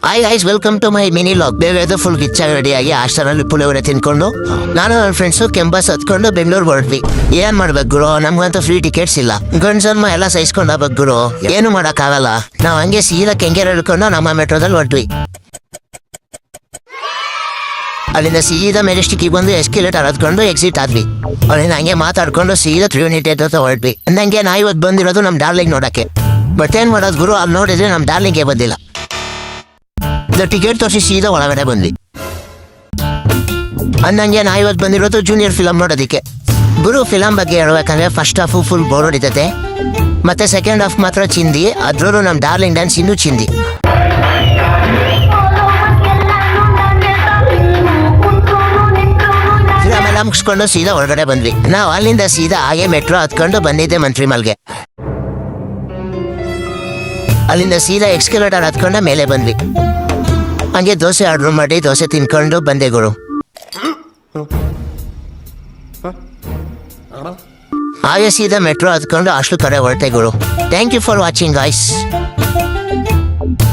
Hi guys, welcome to my mini vlog. ಬೇಗ full ಗಿಚ್ಚಾಗಿ ರೆಡಿಯಾಗಿ ಹಾಸ್ಟೆಲಲ್ಲಿ ಪುಳಿಯೋಗರೆ ತಿನ್ಕೊಂಡು ನಾನು ನನ್ನ ಫ್ರೆಂಡ್ಸು ಕೆಂಬಸ್ ಹತ್ಕೊಂಡು ಬೆಂಗಳೂರು ಹೊರಟ್ವಿ. ಏನ್ ಮಾಡ್ಬೇಕು ಗುರು, ನಮ್ಗಂತೂ ಫ್ರೀ ಟಿಕೆಟ್ಸ್ ಇಲ್ಲ. ಗಂಡ್ಸನ್ಮ ಎಲ್ಲ ಸಹಿಸ್ಕೊಂಡು ಹೋಗ್ಬೇಕು ಗುರು, ಏನು ಮಾಡೋಕ್ಕಾಗಲ್ಲ. ನಾವು ಹಂಗೆ ಸೀದಾ ಕೆಂಗೇರಿ ಹಿಡ್ಕೊಂಡು ನಮ್ಮ ಮೆಟ್ರೋದಲ್ಲಿ ಹೊರಟ್ವಿ. ಅಲ್ಲಿಂದ ಸೀದಾ ಮೆಜೆಸ್ಟಿಕ್ಕಿಗೆ ಬಂದು ಎಸ್ಕಲೇಟರ್ ಹತ್ಕೊಂಡು ಎಕ್ಸಿಟ್ ಆದ್ವಿ. ಅಲ್ಲಿಂದ ಹಂಗೆ ಮಾತಾಡ್ಕೊಂಡು ಸೀದಾ ತ್ರಿವೇಣಿ ಥಿಯೇಟರ್ ಹೊರಟ್ವಿ. ಅಂದಂಗೆ ನಾ ಇವತ್ತು ಬಂದಿರೋದು ನಮ್ಮ ಡಾರ್ಲಿಂಗ್ ನೋಡಕ್ಕೆ. ಬಟ್ ಏನ್ ಮಾಡೋದು ಗುರು, ಅಲ್ಲಿ ನೋಡಿದ್ರೆ ನಮ್ಮ ಡಾರ್ಲಿಂಗ್ಗೆ ಬಂದಿಲ್ಲ. ಟಿಕೆಟ್ ತೋರಿಸಿ ಸೀದಾ ಒಳಗಡೆ ಬಂದ್ವಿ. ಅಂದಂಗೆ ನಾ ಇವತ್ತು ಬಂದಿರೋದು ಜೂನಿಯರ್ ಫಿಲಮ್ ನೋಡೋದಕ್ಕೆ. ಗುರು, ಫಿಲಮ್ ಬಗ್ಗೆ ಹೇಳ್ಬೇಕಂದ್ರೆ ಫಸ್ಟ್ ಹಾಫು ಫುಲ್ ಬೋರ್ ಹೊಡಿತೈತೆ, ಮತ್ತೆ ಸೆಕೆಂಡ್ ಹಾಫ್ ಮಾತ್ರ ಚಿಂದಿ. ಅದ್ರಲ್ಲೂ ನಮ್ಮ ಡಾರ್ಲಿಂಗ್ ಡ್ಯಾನ್ಸ್ ಇನ್ನೂ ಚಿಂದಿ. ಆಮೇಲೆ ಮುಗಿಸ್ಕೊಂಡು ಸೀದಾ ಹೊರಗಡೆ ಬಂದ್ವಿ. ನಾವು ಅಲ್ಲಿಂದ ಸೀದಾ ಹಾಗೆ ಮೆಟ್ರೋ ಹತ್ಕೊಂಡು ಬಂದಿದ್ದೆ ಮಂತ್ರಿಮಲ್ಗೆ. ಅಲ್ಲಿಂದ ಸೀದಾ ಎಕ್ಸ್ಕಲೇಟರ್ ಹತ್ಕೊಂಡ ಮೇಲೆ ಬಂದ್ವಿ. ಹಂಗೆ ದೋಸೆ ಆರ್ಡ್ರ್ ಮಾಡಿ ದೋಸೆ ತಿನ್ಕೊಂಡು ಬಂದೆ ಗುರು. ಹಾಗೆ ಸೀದಾ ಮೆಟ್ರೋ ಹತ್ಕೊಂಡು ಅಷ್ಟು ಕಡೆ ಹೊರಟೆ ಗುರು. Thank you for watching guys.